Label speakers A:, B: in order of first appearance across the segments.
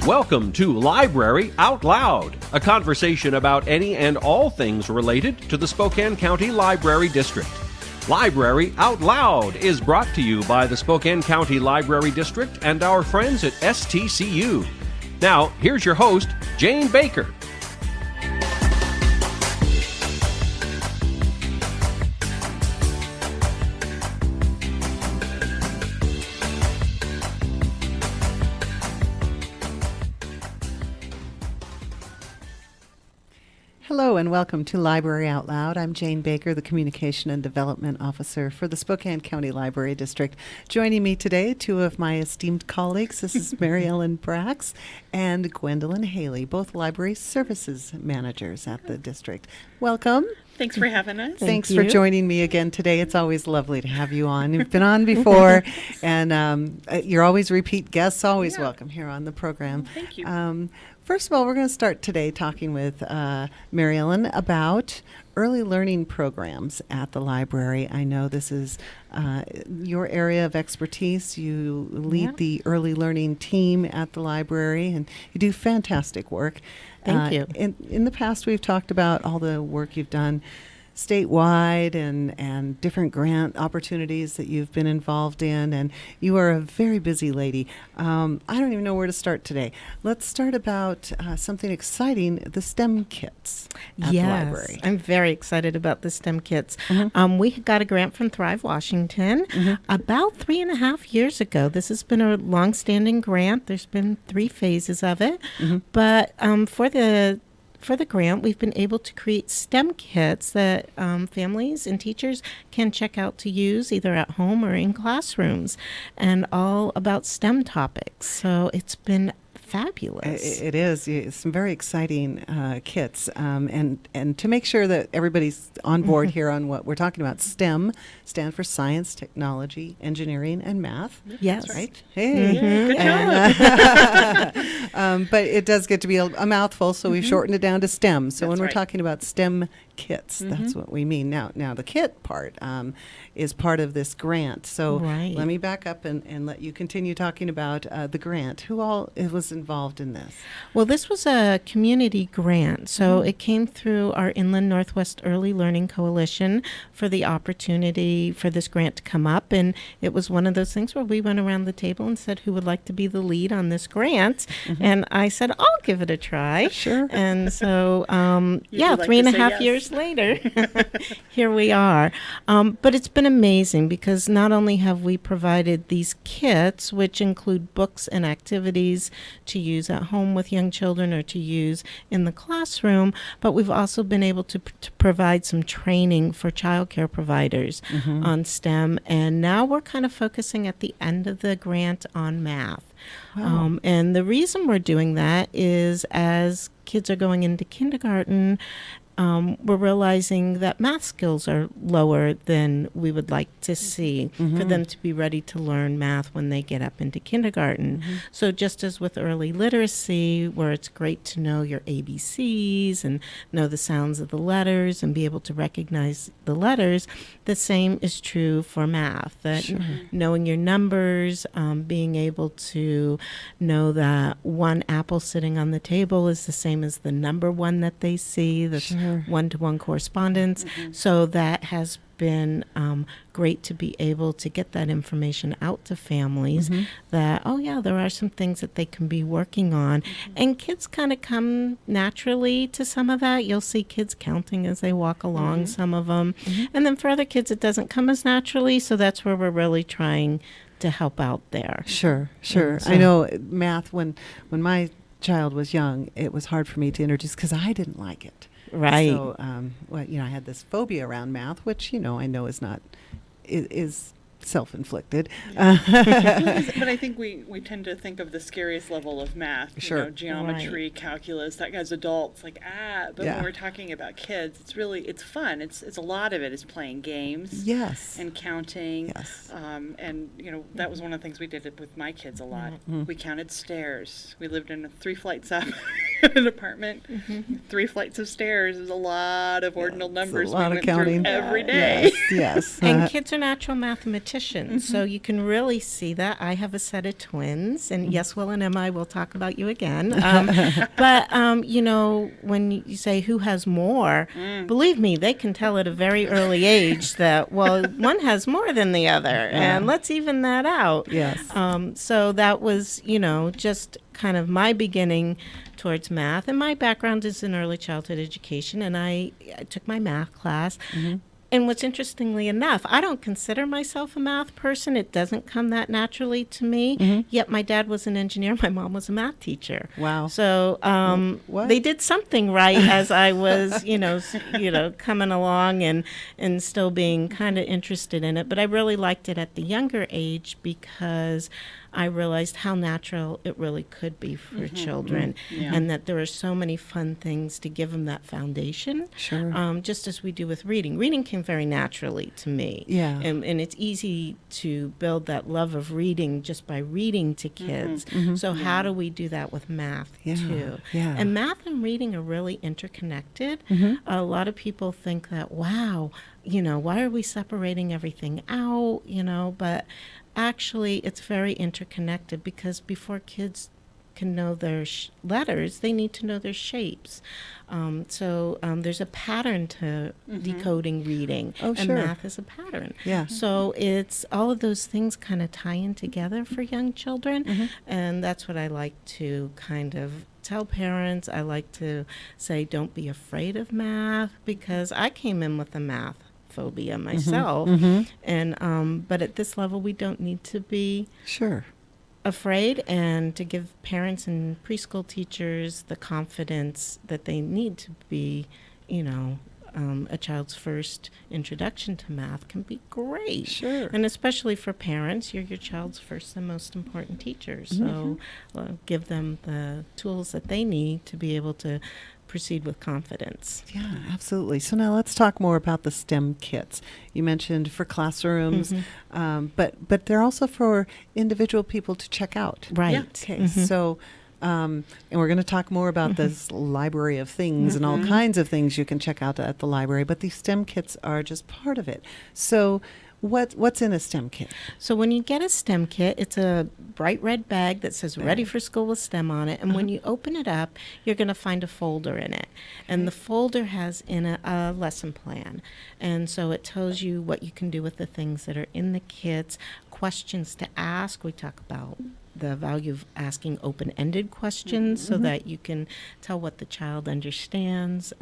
A: Welcome to Library Out Loud, a conversation about any and all things related to the Spokane County Library District. Library Out Loud is brought to you by the Spokane County Library District and our friends at STCU. Now, here's your host, Jane Baker.
B: Hello and welcome to Library Out Loud. I'm Jane Baker, the Communication and Development Officer for the Spokane County Library District. Joining me today, two of my esteemed colleagues. This is Mary Ellen Brax and Gwendolyn Haley, both Library Services Managers at the district. Welcome.
C: Thanks for having us.
B: Thanks for joining me again today. It's always lovely to have you on. You've been on before, and you're always repeat guests, always welcome here on the program.
C: Thank you.
B: First of all, we're going to start today talking with Mary Ellen about early learning programs at the library. I know this is your area of expertise. You lead the early learning team at the library, and you do fantastic work.
D: Thank you.
B: In the past, we've talked about all the work you've done statewide and different grant opportunities that you've been involved in, and you are a very busy lady. I don't even know where to start today. Let's start about something exciting, the STEM kits at the library.
D: I'm very excited about the STEM kits. We got a grant from Thrive Washington about 3.5 years ago. This has been a long-standing grant. There's been 3 phases of it, but for the grant, we've been able to create STEM kits that families and teachers can check out to use either at home or in classrooms, and all about STEM topics. So it's been fabulous.
B: It is. It's some very exciting kits. And to make sure that everybody's on board here on what we're talking about, STEM stand for science, technology, engineering, and math.
D: Yes.
B: That's right. Hey.
C: Good job.
B: But it does get to be a mouthful, so we've shortened it down to STEM. So when we're talking about STEM kits, that's what we mean. Now the kit part is part of this grant. So let me back up and let you continue talking about the grant. Who all was involved in this?
D: Well, this was a community grant. So it came through our Inland Northwest Early Learning Coalition for the opportunity for this grant to come up. And it was one of those things where we went around the table and said, who would like to be the lead on this grant? And I said, I'll give it a try.
B: Sure.
D: And so,
C: like
D: 3.5 years later, here we are. But it's been amazing because not only have we provided these kits, which include books and activities to use at home with young children or to use in the classroom, but we've also been able to provide some training for childcare providers on STEM. And now we're kind of focusing at the end of the grant on math.
B: Wow.
D: And the reason we're doing that is as kids are going into kindergarten, we're realizing that math skills are lower than we would like to see for them to be ready to learn math when they get up into kindergarten. So just as with early literacy, where it's great to know your ABCs and know the sounds of the letters and be able to recognize the letters, the same is true for math. That knowing your numbers, being able to know that one apple sitting on the table is the same as the number one that they see. That's one-to-one correspondence. So that has been great to be able to get that information out to families that, there are some things that they can be working on. And kids kind of come naturally to some of that. You'll see kids counting as they walk along, some of them. And then for other kids, it doesn't come as naturally. So that's where we're really trying to help out there.
B: Sure.
D: So
B: I know math, when my child was young, it was hard for me to introduce because I didn't like it.
D: Right.
B: So, I had this phobia around math, which, I know is self-inflicted.
C: But I think we tend to think of the scariest level of math, geometry, calculus, that as adults, but when we're talking about kids, it's fun. It's a lot of it is playing games and counting. And, that was one of the things we did with my kids a lot. We counted stairs. We lived in 3 flights up. in an apartment. 3 flights of stairs is a lot of ordinal numbers.
B: A lot
C: we
B: of
C: went through
B: counting
C: every day.
B: Yes.
D: And kids are natural mathematicians, so you can really see that. I have a set of twins, and yes, Will and Emma, I will talk about you again. But, when you say who has more, believe me, they can tell at a very early age that, well, one has more than the other, and let's even that out.
B: Yes.
D: So that was, just kind of my beginning towards math. And my background is in early childhood education, and I took my math class. And what's interestingly enough, I don't consider myself a math person. It doesn't come that naturally to me. Yet my dad was an engineer. My mom was a math teacher.
B: Wow.
D: So they did something right as I was, coming along and still being kind of interested in it. But I really liked it at the younger age because I realized how natural it really could be for children, and that there are so many fun things to give them that foundation.
B: Sure.
D: Just as we do with reading. Reading came very naturally to me.
B: Yeah.
D: And it's easy to build that love of reading just by reading to kids. So how do we do that with math too?
B: Yeah.
D: And math and reading are really interconnected. A lot of people think that, wow, why are we separating everything out? But actually, it's very interconnected because before kids can know their letters, they need to know their shapes. So there's a pattern to decoding reading, and math is a pattern.
B: Yeah.
D: So it's all of those things kind of tie in together for young children, and that's what I like to kind of tell parents. I like to say, don't be afraid of math, because I came in with a math phobia myself, and but at this level we don't need to be afraid, and to give parents and preschool teachers the confidence that they need to be, a child's first introduction to math can be great.
B: Sure.
D: And especially for parents, you're your child's first and most important teacher, so give them the tools that they need to be able to proceed with confidence.
B: Yeah, absolutely. So now let's talk more about the STEM kits. You mentioned for classrooms, but they're also for individual people to check out.
D: Right.
B: Yeah. Okay. So, and we're going to talk more about this library of things and all kinds of things you can check out at the library, but these STEM kits are just part of it. So what's in a STEM kit?
D: So when you get a STEM kit, it's a bright red bag that says Ready for School with STEM on it. And when you open it up, you're going to find a folder in it. And the folder has in a lesson plan. And so it tells you what you can do with the things that are in the kits, questions to ask. We talk about the value of asking open-ended questions so that you can tell what the child understands.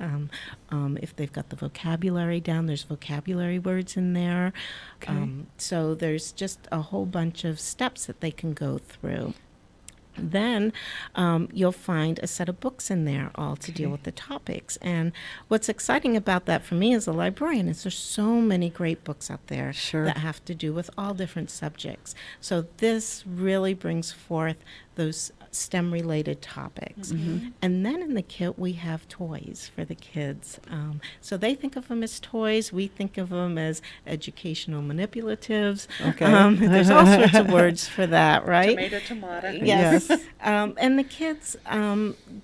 D: If they've got the vocabulary down, there's vocabulary words in there. So there's just a whole bunch of steps that they can go through. Then you'll find a set of books in there all to deal with the topics. And what's exciting about that for me as a librarian is there's so many great books out there that have to do with all different subjects. So this really brings forth those STEM-related topics. And then in the kit, we have toys for the kids. So they think of them as toys. We think of them as educational manipulatives. There's all sorts of words for that, right?
C: Tomato.
D: Yes. And the kids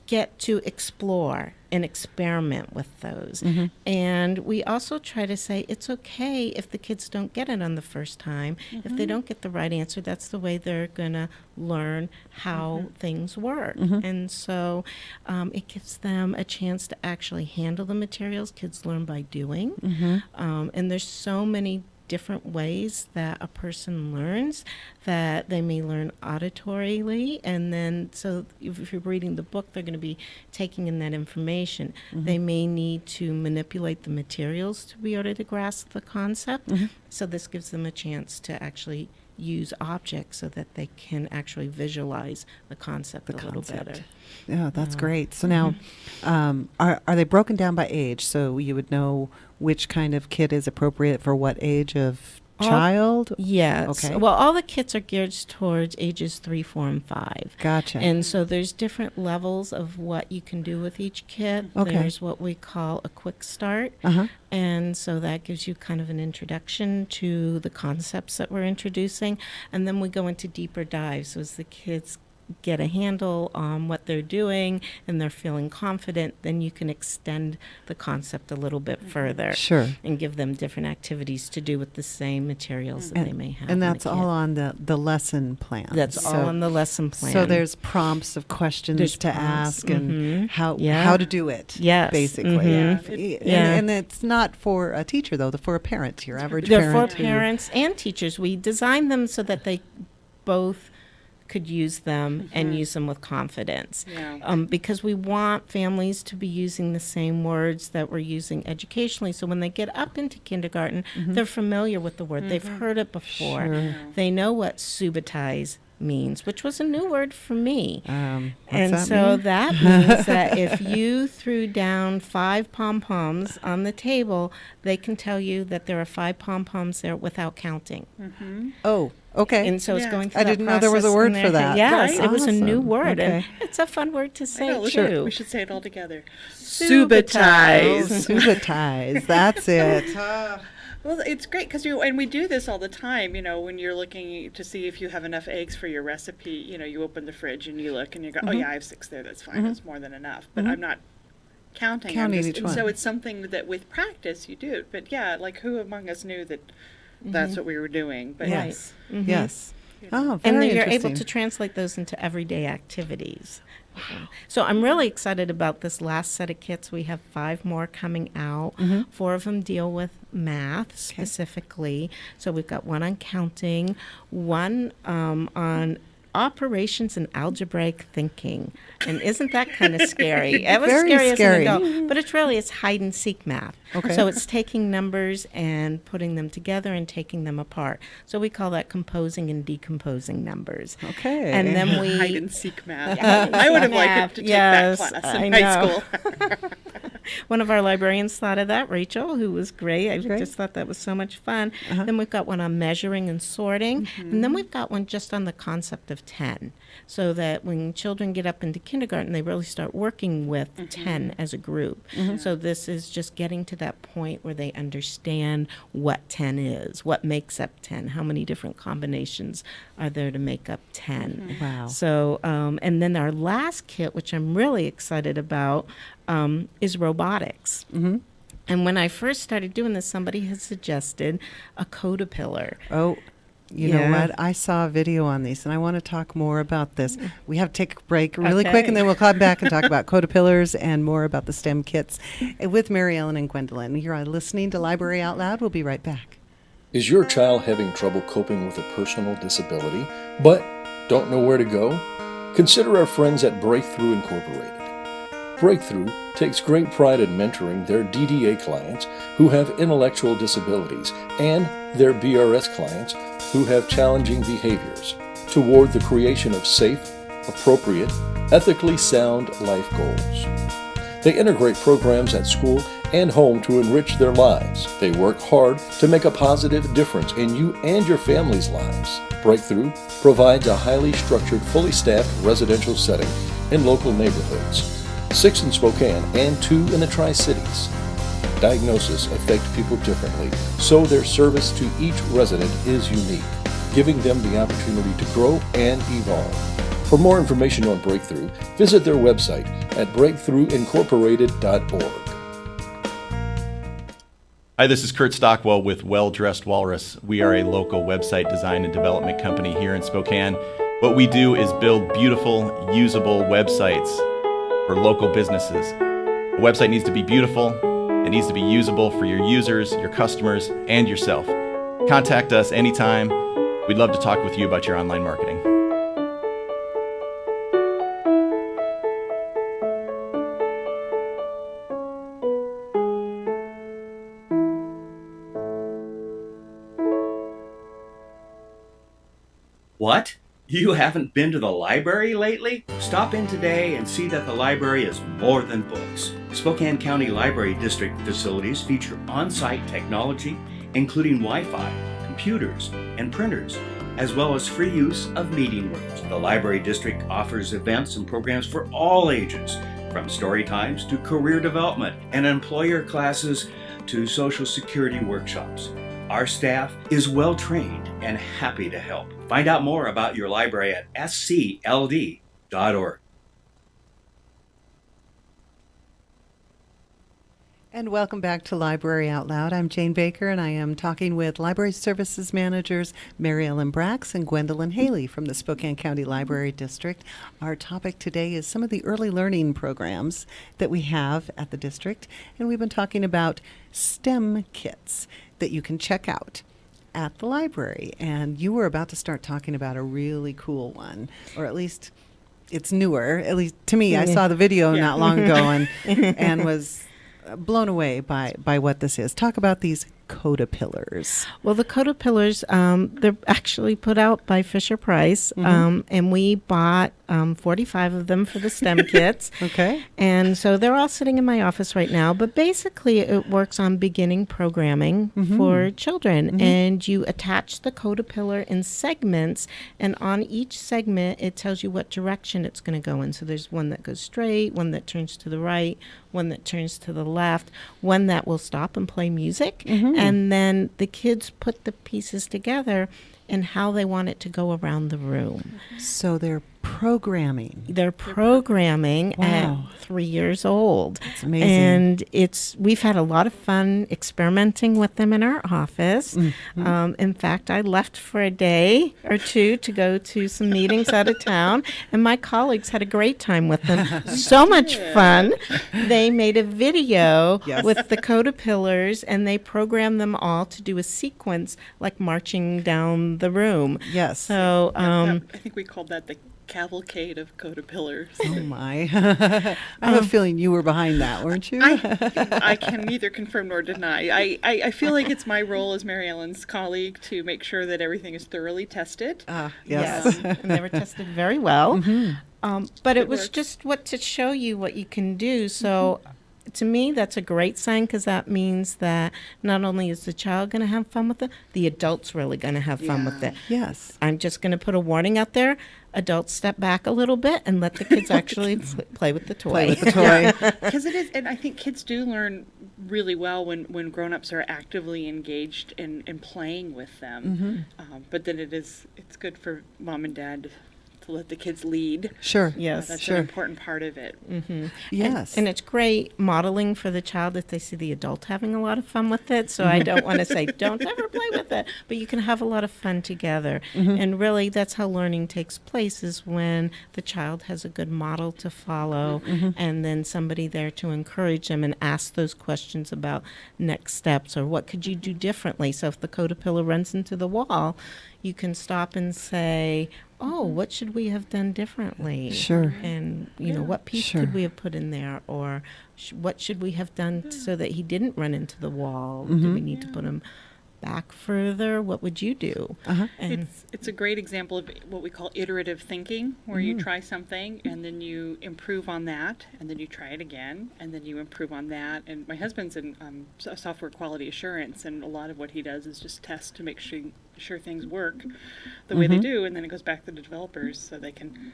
D: get to explore and experiment with those. And we also try to say it's okay if the kids don't get it on the first time. If they don't get the right answer, that's the way they're going to learn how things work. And so it gives them a chance to actually handle the materials. Kids learn by doing. And there's so many different ways that a person learns, that they may learn auditorily, and then so if you're reading the book, they're going to be taking in that information. They may need to manipulate the materials to be able to grasp the concept. So this gives them a chance to actually use objects so that they can actually visualize the concept a little better.
B: Yeah, that's great. So now, are they broken down by age? So you would know which kind of kit is appropriate for what age of child?
D: Yes.
B: Okay.
D: Well, all the kits are geared towards ages 3, 4, and 5.
B: Gotcha.
D: And so there's different levels of what you can do with each kit.
B: Okay.
D: There's what we call a quick start. And so that gives you kind of an introduction to the concepts that we're introducing. And then we go into deeper dives. So as the kids get a handle on what they're doing and they're feeling confident, then you can extend the concept a little bit further.
B: Sure.
D: And give them different activities to do with the same materials that they may have.
B: And that's all on the lesson plan.
D: That's all on the lesson plan.
B: So there's prompts of questions to ask and how to do it.
D: Yes.
B: Basically.
D: And
B: it's not for a teacher, though, for a parent, your average
D: they're
B: parent.
D: For parents and teachers. We designed them so that they both could use them and use them with confidence. Because we want families to be using the same words that we're using educationally. So when they get up into kindergarten, they're familiar with the word. They've heard it before.
B: Sure.
D: They know what subitize means, which was a new word for me.
B: What's
D: and
B: that
D: so
B: mean?
D: that means that if you threw down 5 pom-poms on the table, they can tell you that there are 5 pom-poms there without counting.
B: Oh, okay.
D: And so it's going through
B: I
D: that
B: didn't know there was a
D: process
B: word
D: in
B: for
D: their
B: that.
D: head. Yes,
B: Right?
D: it was a new
B: Awesome.
D: word.
B: Okay.
D: And it's a fun word to say, too.
C: We should say it all together.
D: Subitize.
B: Subitize. That's it.
C: Well, it's great because and we do this all the time. When you're looking to see if you have enough eggs for your recipe, you open the fridge and you look and you go, oh yeah, I have 6 there. That's fine. That's more than enough. But I'm not counting
B: each one.
C: So it's something that with practice you do. But yeah, like who among us knew that that's what we were doing? But
B: Yes.
D: Mhm.
B: Yes. Oh,
D: And
B: very
D: then you're able
B: interesting.
D: to translate those into everyday activities. So I'm really excited about this last set of kits. We have 5 more coming out. 4 of them deal with math specifically. So we've got one on counting, one on operations and algebraic thinking. And isn't that kind of scary? It was
B: Very
D: scary
B: scary.
D: as an adult, but it's hide and seek math.
B: Okay.
D: So it's taking numbers and putting them together and taking them apart. So we call that composing and decomposing numbers.
B: Okay.
D: And then we
C: hide and seek math. I would have liked to take that class in high school.
D: One of our librarians thought of that, Rachel, who was great. I just thought that was so much fun. Then we've got one on measuring and sorting. And then we've got one just on the concept of 10, so that when children get up into kindergarten, they really start working with 10 as a group. So this is just getting to that point where they understand what 10 is, what makes up 10, how many different combinations are there to make up 10.
B: Wow.
D: So, and then our last kit, which I'm really excited about, is robotics. And when I first started doing this, somebody had suggested a Codapillar.
B: Oh, you know what? I saw a video on these, and I want to talk more about this. We have to take a break really quick, and then we'll come back and talk about Codapillars and more about the STEM kits with Mary Ellen and Gwendolyn. You're listening to Library Out Loud. We'll be right back.
E: Is your child having trouble coping with a personal disability, but don't know where to go? Consider our friends at Breakthrough Incorporated. Breakthrough takes great pride in mentoring their DDA clients who have intellectual disabilities and their BRS clients who have challenging behaviors toward the creation of safe, appropriate, ethically sound life goals. They integrate programs at school and home to enrich their lives. They work hard to make a positive difference in you and your family's lives. Breakthrough provides a highly structured, fully staffed residential setting in local neighborhoods. 6 in Spokane and 2 in the Tri-Cities. Diagnoses affect people differently, so their service to each resident is unique, giving them the opportunity to grow and evolve. For more information on Breakthrough, visit their website at breakthroughincorporated.org.
F: Hi, this is Kurt Stockwell with Well Dressed Walrus. We are a local website design and development company here in Spokane. What we do is build beautiful, usable websites for local businesses. A website needs to be beautiful, it needs to be usable for your users, your customers, and yourself. Contact us anytime. We'd love to talk with you about your online marketing.
G: What? You haven't been to the library lately? Stop in today and see that the library is more than books. Spokane County Library District facilities feature on-site technology, including Wi-Fi, computers, and printers, as well as free use of meeting rooms. The Library District offers events and programs for all ages, from story times to career development and employer classes to Social Security workshops. Our staff is well trained and happy to help. Find out more about your library at scld.org. spokane.org.
B: And welcome back to Library Out Loud. I'm Jane Baker, and I am talking with Library Services Managers Mary Ellen Brax and Gwendolyn Haley from the Spokane County Library District. Our topic today is some of the early learning programs that we have at the district, and we've been talking about STEM kits that you can check out at the library. And you were about to start talking about a really cool one, or at least it's newer, at least to me. I saw the video not long ago and was blown away by what this is. Talk about these Codapillars.
D: Well, the Codapillars, they're actually put out by Fisher-Price, and we bought 45 of them for the STEM kits.
B: Okay.
D: And so they're all sitting in my office right now, but basically it works on beginning programming for children, and you attach the Codapillar in segments, and on each segment it tells you what direction it's going to go in. So there's one that goes straight, one that turns to the right, one that turns to the left, one that will stop and play music, and then the kids put the pieces together and how they want it to go around the room.
B: So they're programming.
D: They're programming at 3 years old.
B: That's amazing.
D: And we've had a lot of fun experimenting with them in our office. In fact, I left for a day or two to go to some meetings out of town, and my colleagues had a great time with them. So much fun. They made a video with the Codapillars, and they programmed them all to do a sequence like marching down the room.
B: Yes.
D: So
C: I think we called that the cavalcade of Codapillars.
B: Oh my. I have a feeling you were behind that, weren't you?
C: I can neither confirm nor deny. I feel like it's my role as Mary Ellen's colleague to make sure that everything is thoroughly tested.
B: Yes.
D: And they were tested very well. But it was just to show you what you can do. So to me, that's a great sign, because that means that not only is the child going to have fun with it, the adult's really going to have fun with it.
B: Yes.
D: I'm just going to put a warning out there. Adults, step back a little bit and let the kids actually play with the toy.
B: Play with the toy.
C: Because it is, and I think kids do learn really well when grown-ups are actively engaged in playing with them. But then it's good for mom and dad to let the kids lead.
B: Sure.
D: Yes.
C: That's
B: sure.
C: an important part of it.
B: Yes.
D: And it's great modeling for the child if they see the adult having a lot of fun with it. So I don't want to say, don't ever play with it, but you can have a lot of fun together. And really, that's how learning takes place, is when the child has a good model to follow, and then somebody there to encourage them and ask those questions about next steps, or what could you do differently. So if the Codapillar runs into the wall, you can stop and say, oh, what should we have done differently?
B: Sure.
D: And, what piece could we have put in there? Or what should we have done so that he didn't run into the wall? Do we need to put him back further? What would you do? And
C: It's a great example of what we call iterative thinking, where you try something and then you improve on that, and then you try it again, and then you improve on that. And my husband's in software quality assurance, and a lot of what he does is just test to make sure things work the way they do, and then it goes back to the developers so they can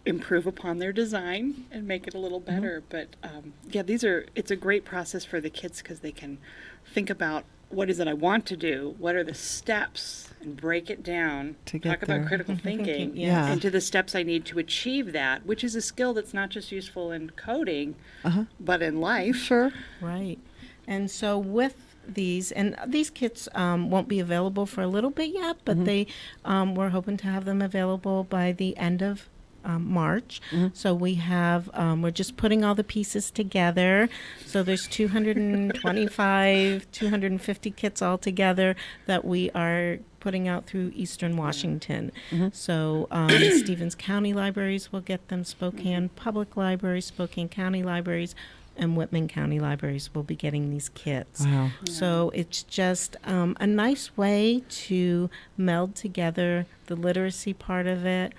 C: improve upon their design and make it a little better. But it's a great process for the kids, because they can think about, what is it I want to do? What are the steps? And break it down.
B: To get
C: Talk about
B: there.
C: critical thinking.
B: Yeah.
C: And to the steps I need to achieve that, which is a skill that's not just useful in coding, but in life.
B: Sure.
D: right. And so with these kits won't be available for a little bit yet, but we're hoping to have them available by the end of March. So we have, we're just putting all the pieces together. So there's 225, 250 kits all together that we are putting out through Eastern Washington. So Stevens County Libraries will get them, Spokane Public Library, Spokane County Libraries, and Whitman County Libraries will be getting these kits.
B: Wow.
D: So it's just a nice way to meld together the literacy part of it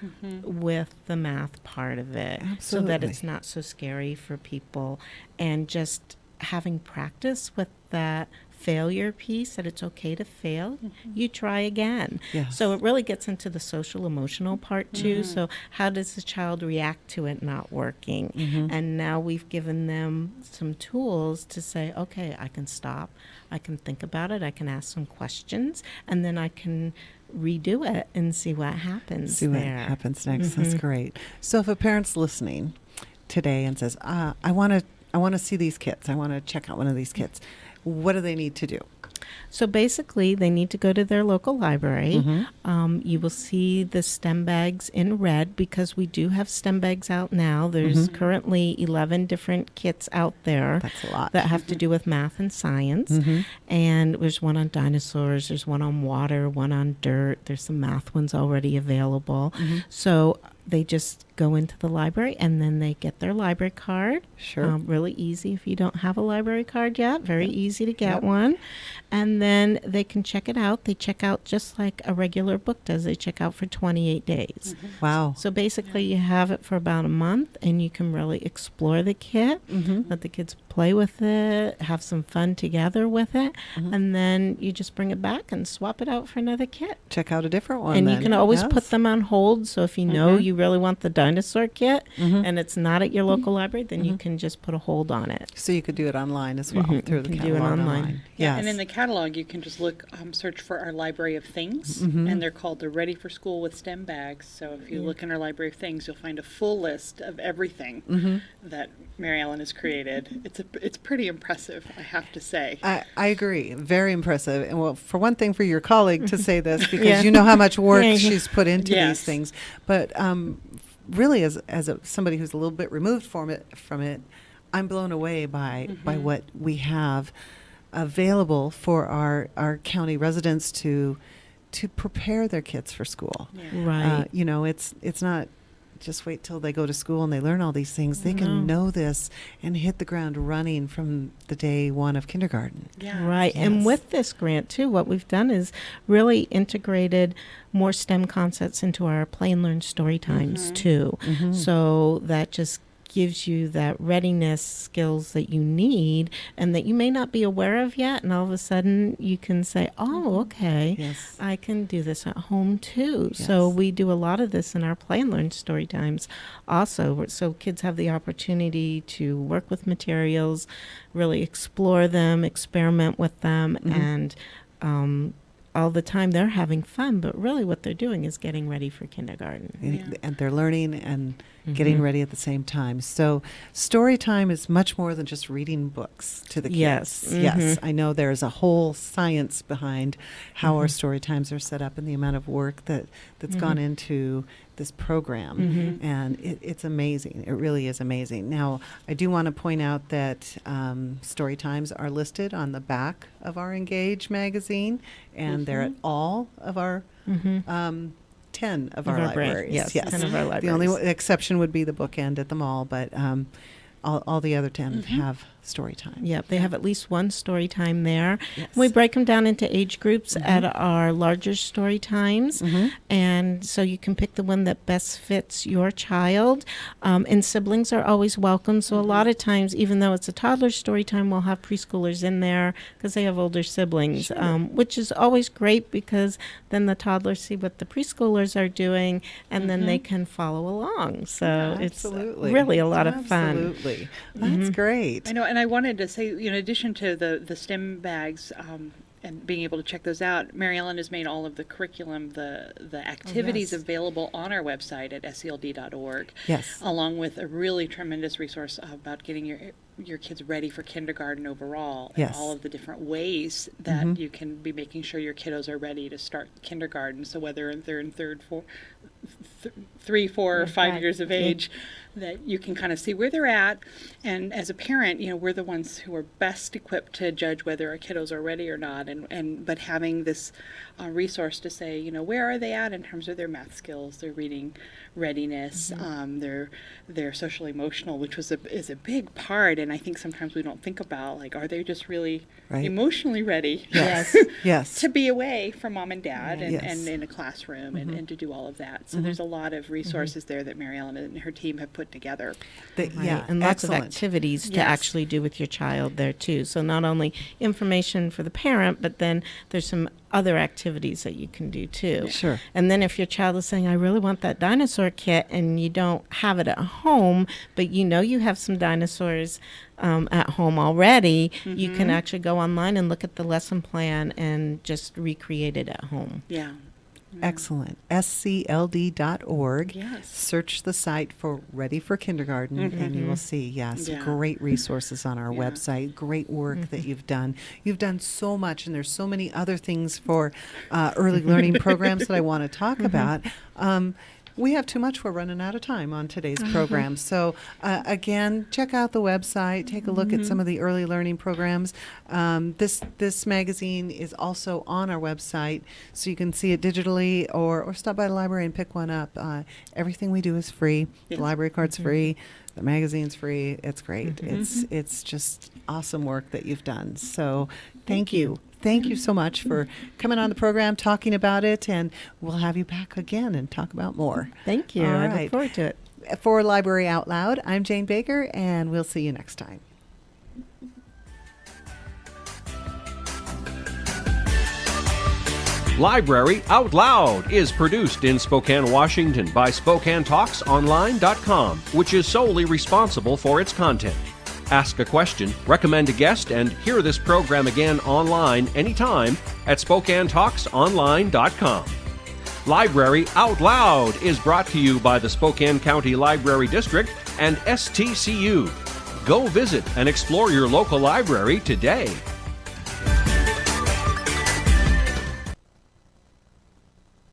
D: with the math part of it. So that it's not so scary for people, and just having practice with that failure piece, that it's okay to fail, you try again.
B: Yes.
D: So it really gets into the social emotional part too. So how does the child react to it not working? And now we've given them some tools to say, okay, I can stop, I can think about it, I can ask some questions, and then I can redo it and see what happens
B: See what
D: there.
B: happens next. That's great. So if a parent's listening today and says, I want to see these kits, I want to check out one of these kits, what do they need to do?
D: So basically, they need to go to their local library. You will see the STEM bags in red because we do have STEM bags out now. There's currently 11 different kits out there.
B: That's a lot.
D: That have to do with math and science. And there's one on dinosaurs, there's one on water, one on dirt. There's some math ones already available. So they just go into the library and then they get their library card.
B: Sure.
D: Really easy if you don't have a library card yet. Very easy to get one. And then they can check it out. They check out just like a regular book does. They check out for 28 days.
B: Wow.
D: So basically you have it for about a month and you can really explore the kit, let the kids play with it, have some fun together with it, and then you just bring it back and swap it out for another kit.
B: Check out a different one.
D: And
B: then.
D: you can always
B: Yes.
D: put them on hold. So if you know you really want the dinosaur kit and it's not at your local library, then you can just put a hold on it.
B: So you could do it online as well through the
D: You can do it
B: catalog
D: online.
B: Yes.
C: And in the catalog, you can just look, search for our Library of Things, and they're called the Ready for School with STEM bags. So if you look in our Library of Things, you'll find a full list of everything that Mary Ellen has created. It's pretty impressive, I have to say.
B: I agree. Very impressive. And well, for one thing, for your colleague to say this, because you know how much work she's put into these things. But really, as somebody who's a little bit removed from it, I'm blown away by what we have available for our county residents to prepare their kids for school.
D: Right.
B: It's not just wait till they go to school and they learn all these things. They can know this and hit the ground running from the day one of kindergarten.
D: Right.
B: Yes.
D: And with this grant, too, what we've done is really integrated more STEM concepts into our play and learn story times, too. So that just gives you that readiness skills that you need and that you may not be aware of yet. And all of a sudden you can say, oh, okay,
B: Yes.
D: I can do this at home too.
B: Yes.
D: So we do a lot of this in our play and learn story times also. So kids have the opportunity to work with materials, really explore them, experiment with them, and all the time they're having fun, but really what they're doing is getting ready for kindergarten.
B: And they're learning and getting ready at the same time. So story time is much more than just reading books to the kids.
D: Yes.
B: Yes. I know there's a whole science behind how our story times are set up and the amount of work that's gone into this program. And it's amazing. It really is amazing. Now, I do want to point out that story times are listed on the back of our Engage magazine, and they're at all of our 10 of our libraries.
D: Yes, 10 of our libraries.
B: The only exception would be the bookend at the mall, but all the other 10 have story time.
D: Yep, they have at least one story time there.
B: Yes.
D: We break them down into age groups at our larger story times, and so you can pick the one that best fits your child. And siblings are always welcome, so a lot of times, even though it's a toddler story time, we'll have preschoolers in there because they have older siblings, which is always great because then the toddlers see what the preschoolers are doing, and then they can follow along. So it's really a lot of fun.
B: Absolutely. That's great.
C: I know, and I wanted to say, in addition to the STEM bags and being able to check those out, Mary Ellen has made all of the curriculum, the activities available on our website at seld.org.
B: Yes.
C: Along with a really tremendous resource about getting your kids ready for kindergarten overall. And all of the different ways that you can be making sure your kiddos are ready to start kindergarten. So whether they're in 3, 4, or 5 years of age, that you can kind of see where they're at. And as a parent, we're the ones who are best equipped to judge whether our kiddos are ready or not. But having this resource to say, where are they at in terms of their math skills, their reading readiness, their social emotional, which is a big part. And I think sometimes we don't think about, like, are they just really emotionally ready?
B: Yes. Yes.
C: To be away from mom and dad and in a classroom and to do all of that. So there's a lot of resources there that Mary Ellen and her team have put together.
D: And lots of activities to actually do with your child there too. So not only information for the parent, but then there's some other activities that you can do too.
B: Sure.
D: And then if your child is saying, I really want that dinosaur kit, and you don't have it at home, but you have some dinosaurs at home already, you can actually go online and look at the lesson plan and just recreate it at home.
C: Yeah.
B: Excellent. scld.org.
C: Yes.
B: Search the site for Ready for Kindergarten, and you will see, great resources on our website. Great work that you've done. You've done so much, and there's so many other things for early learning programs that I want to talk about. We have too much. We're running out of time on today's program. So, again, check out the website. Take a look at some of the early learning programs. This magazine is also on our website, so you can see it digitally or stop by the library and pick one up. Everything we do is free. The library card's free. The magazine's free. It's great. It's just awesome work that you've done. So, thank you. Thank you so much for coming on the program, talking about it, and we'll have you back again and talk about more.
D: Thank you. I look forward to it.
B: For Library Out Loud, I'm Jane Baker, and we'll see you next time.
A: Library Out Loud is produced in Spokane, Washington by SpokaneTalksOnline.com, which is solely responsible for its content. Ask a question, recommend a guest, and hear this program again online anytime at SpokaneTalksOnline.com. Library Out Loud is brought to you by the Spokane County Library District and STCU. Go visit and explore your local library today.